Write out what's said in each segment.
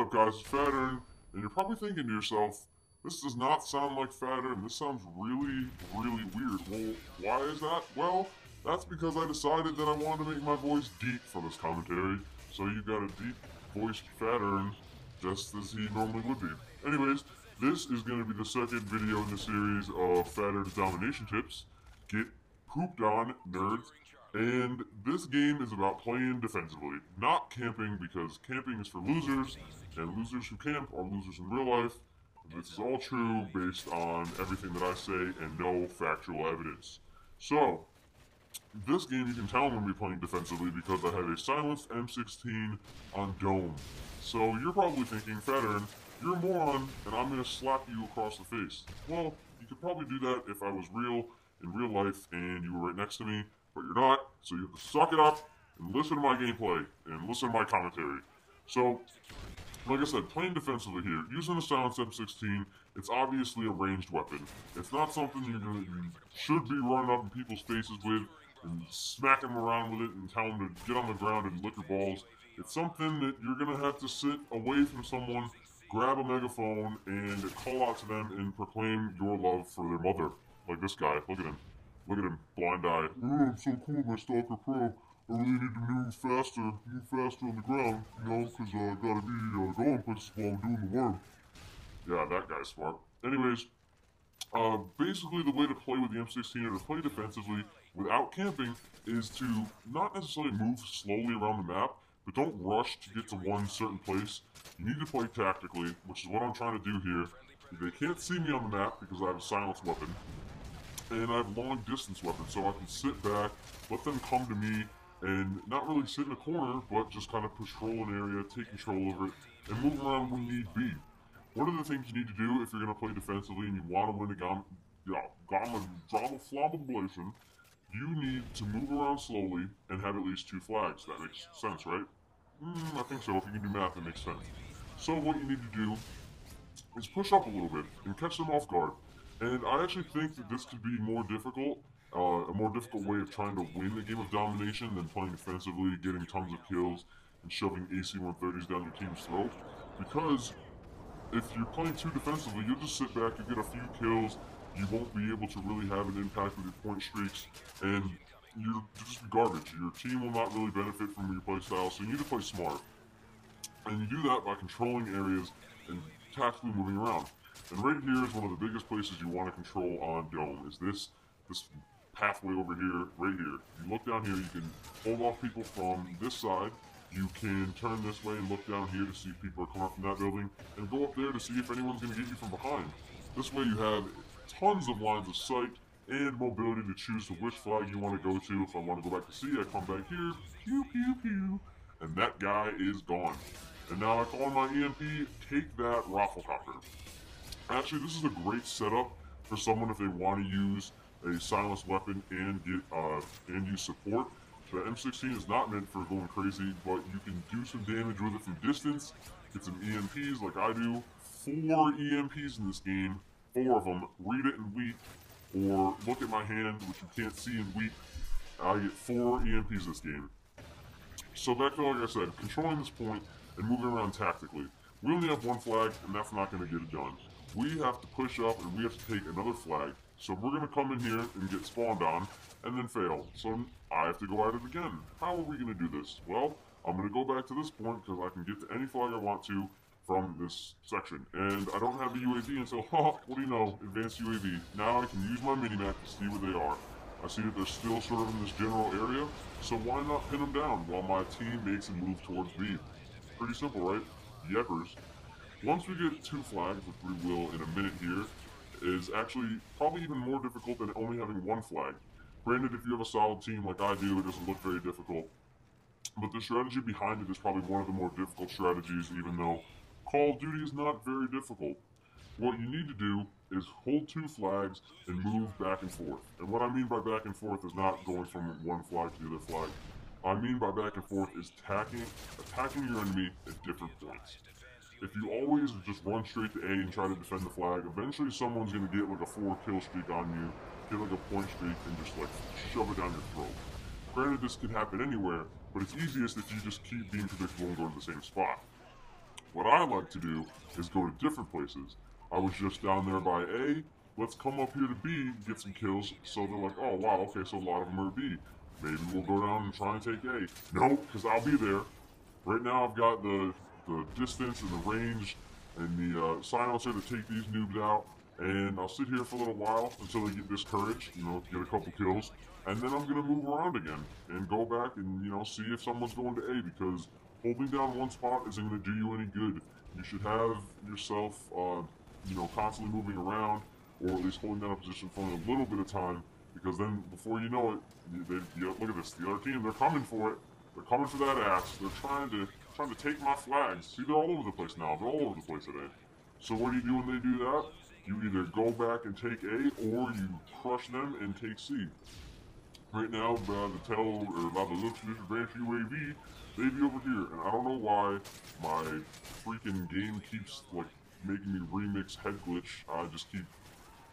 up, guys? It's Phatern, and you're probably thinking to yourself, this does not sound like Phatern. This sounds really, really weird. Well, why is that? Well, that's because I decided that I wanted to make my voice deep for this commentary. So you got a deep-voiced Phatern, just as he normally would be. Anyways, this is going to be the second video in the series of Phattern's Domination tips. Get pooped on, nerds. And this game is about playing defensively, not camping, because camping is for losers, and losers who camp are losers in real life. This is all true based on everything that I say and no factual evidence. So, this game you can tell I'm going to be playing defensively because I have a silenced M16 on Dome. So you're probably thinking, Phatern, you're a moron, and I'm going to slap you across the face. Well, you could probably do that if I was real in real life and you were right next to me, but you're not, so you have to suck it up and listen to my gameplay and listen to my commentary. So, like I said, playing defensively here, using a silenced M16, it's obviously a ranged weapon. It's not something you should be running up in people's faces with and smack them around with it and tell them to get on the ground and lick your balls. It's something that you're going to have to sit away from someone, grab a megaphone, and call out to them and proclaim your love for their mother. Like this guy, look at him. Look at him, blind eye. Oh, I'm so cool, my Stalker Pro. I really need to move faster on the ground, you know, because I gotta be going places while I'm doing the work. Yeah, that guy's smart. Anyways, basically the way to play with the M16 or to play defensively without camping is to not necessarily move slowly around the map, but don't rush to get to one certain place. You need to play tactically, which is what I'm trying to do here. They can't see me on the map because I have a silenced weapon. And I have long distance weapons, so I can sit back, let them come to me, and not really sit in a corner, but just kind of patrol an area, take control of it, and move around when need be. One of the things you need to do if you're going to play defensively and you want to win a drama flabulation, you need to move around slowly and have at least 2 flags. That makes sense, right? I think so. If you can do math, it makes sense. So what you need to do is push up a little bit and catch them off guard. And I actually think that this could be more difficult, a more difficult way of trying to win a game of domination than playing defensively, getting tons of kills, and shoving AC-130s down your team's throat. Because if you're playing too defensively, you'll just sit back, you get a few kills, you won't be able to really have an impact with your point streaks, and you'll just be garbage. Your team will not really benefit from your playstyle, so you need to play smart. And you do that by controlling areas and tactically moving around. And right here is one of the biggest places you want to control on Dome, is this pathway over here, right here. You look down here, you can hold off people from this side, you can turn this way and look down here to see if people are coming up from that building, and go up there to see if anyone's going to get you from behind. This way you have tons of lines of sight and mobility to choose to which flag you want to go to. If I want to go back to C, I come back here, pew pew pew, and that guy is gone. And now I call my EMP, take that Rafflecopter. Actually, this is a great setup for someone if they want to use a silenced weapon and use support. The M16 is not meant for going crazy, but you can do some damage with it from distance. Get some EMPs like I do. 4 EMPs in this game, 4 of them. Read it in weak, or look at my hand, which you can't see in weak. I get 4 EMPs this game. So back to, like I said, controlling this point and moving around tactically. We only have 1 flag, and that's not going to get it done. We have to push up and we have to take another flag. So we're going to come in here and get spawned on and then fail. So I have to go at it again. How are we going to do this? Well, I'm going to go back to this point because I can get to any flag I want to from this section. And I don't have the UAV, and so, what do you know, advanced UAV. Now I can use my minimap to see where they are. I see that they're still sort of in this general area, so why not pin them down while my team makes a move towards B? Pretty simple, right? Yepers. Once we get 2 flags, which we will in a minute here, is actually probably even more difficult than only having 1 flag. Granted, if you have a solid team like I do, it doesn't look very difficult. But the strategy behind it is probably one of the more difficult strategies, even though Call of Duty is not very difficult. What you need to do is hold 2 flags and move back and forth. And what I mean by back and forth is not going from one flag to the other flag. I mean by back and forth is attacking your enemy at different points. If you always just run straight to A and try to defend the flag, eventually someone's going to get like a 4 kill streak on you, get like a point streak, and just like shove it down your throat. Granted, this can happen anywhere, but it's easiest if you just keep being predictable and go to the same spot. What I I like to do is go to different places. I was just down there by A. Let's come up here to B, get some kills. So they're like, oh wow, okay, so a lot of them are B. Maybe we'll go down and try and take A. No, because I'll be there. Right now I've got the distance and the range and the silencer to take these noobs out. And I'll sit here for a little while until they get discouraged, get a couple kills. And then I'm going to move around again and go back and, see if someone's going to A, because holding down one spot isn't going to do you any good. You should have yourself, constantly moving around, or at least holding down a position for a little bit of time, because then before you know it, look at this, the other team, they're coming for it. They're coming for that axe. They're trying to take my flags. See, they're all over the place now. They're all over the place today. So what do you do when they do that? You either go back and take A, or you crush them and take C. Right now, by the looks of this advanced UAV, they be over here, and I don't know why my freaking game keeps making me remix head glitch. I just keep.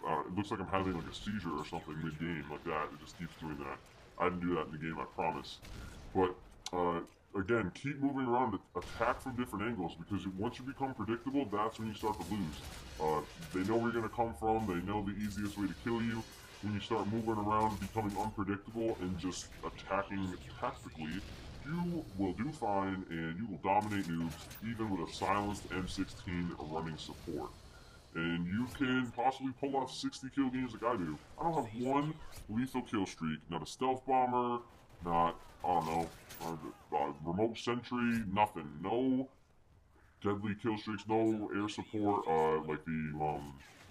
It looks like I'm having a seizure or something mid-game like that. It just keeps doing that. I didn't do that in the game, I promise. But again, keep moving around, attack from different angles, because once you become predictable, that's when you start to lose. They know where you're going to come from, they know the easiest way to kill you. When you start moving around, becoming unpredictable, and just attacking tactically, you will do fine, and you will dominate noobs, even with a silenced M16 running support. And you can possibly pull off 60 kill games like I do. I don't have one lethal kill streak, not a stealth bomber, not, I don't know, remote sentry, nothing. No deadly kill streaks, no air support, like the,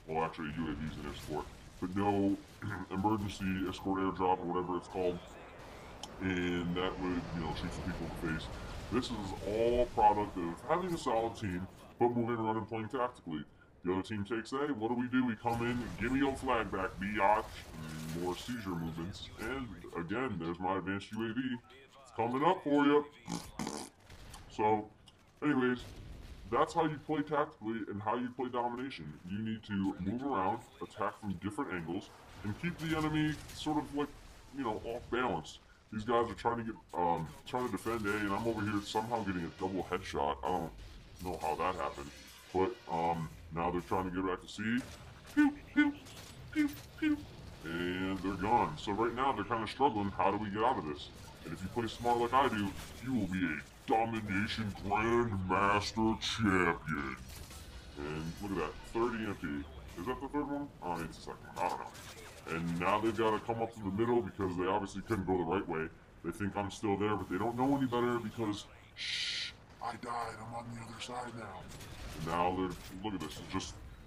well actually UAVs and air support, but no emergency escort airdrop or whatever it's called, and that would, shoot some people in the face. This is all product of having a solid team, but moving around and playing tactically. The other team takes A, what do? We come in, give me your flag back, biatch, and more seizure movements. And again, there's my advanced UAV. It's coming up for you. So, anyways, that's how you play tactically and how you play domination. You need to move around, attack from different angles, and keep the enemy sort of off balance. These guys are trying to defend A, and I'm over here somehow getting a double headshot. I don't know how that happened. But, now they're trying to get back to C. Pew, pew, pew, pew. And they're gone. So right now they're kind of struggling. How do we get out of this? And if you play smart like I do, you will be a Domination Grandmaster Champion. And look at that, 30 MP. Is that the third one? Oh, it's the second one. I don't know. And now they've got to come up to the middle because they obviously couldn't go the right way. They think I'm still there, but they don't know any better because, shh, I died. I'm on the other side now. And now look at this.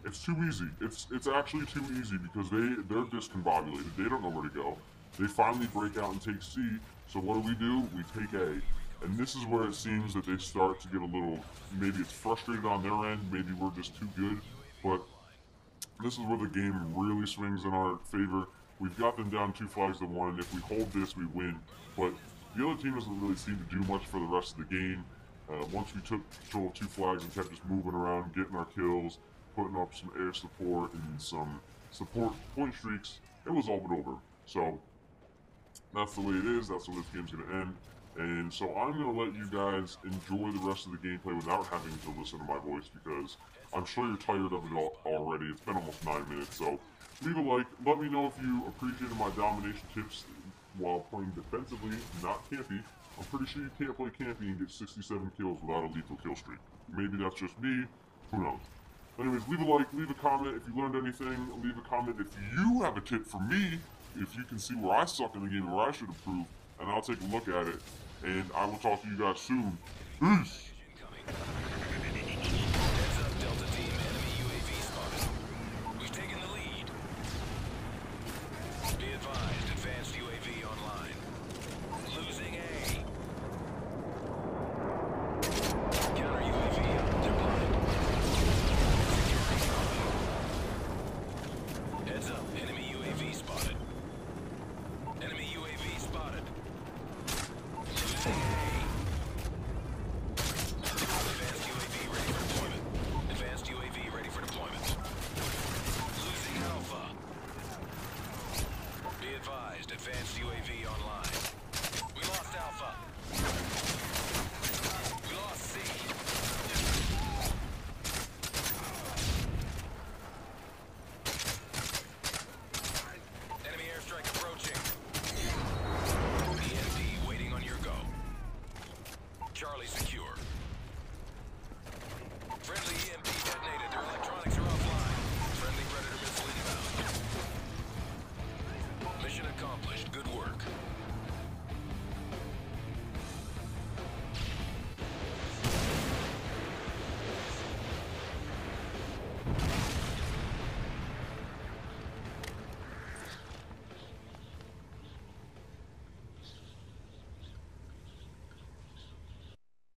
It's too easy. It's actually too easy because they're discombobulated. They don't know where to go. They finally break out and take C. So what do? We take A. And this is where it seems that they start to get a little, maybe it's frustrated on their end, maybe we're just too good, but this is where the game really swings in our favor. We've got them down 2 flags to 1, and if we hold this, we win. But the other team doesn't really seem to do much for the rest of the game. Once we took control of 2 flags and kept just moving around, getting our kills, putting up some air support and some support point streaks, it was all but over. So that's the way it is. That's the way this game's going to end. And so I'm going to let you guys enjoy the rest of the gameplay without having to listen to my voice, because I'm sure you're tired of it already. It's been almost 9 minutes, so leave a like. Let me know if you appreciated my domination tips while playing defensively, not campy. I'm pretty sure you can't play campy and get 67 kills without a lethal kill streak. Maybe that's just me. Who knows? Anyways, leave a like, leave a comment if you learned anything. Leave a comment if you have a tip for me, if you can see where I suck in the game and where I should improve, and I'll take a look at it. And I will talk to you guys soon. Peace!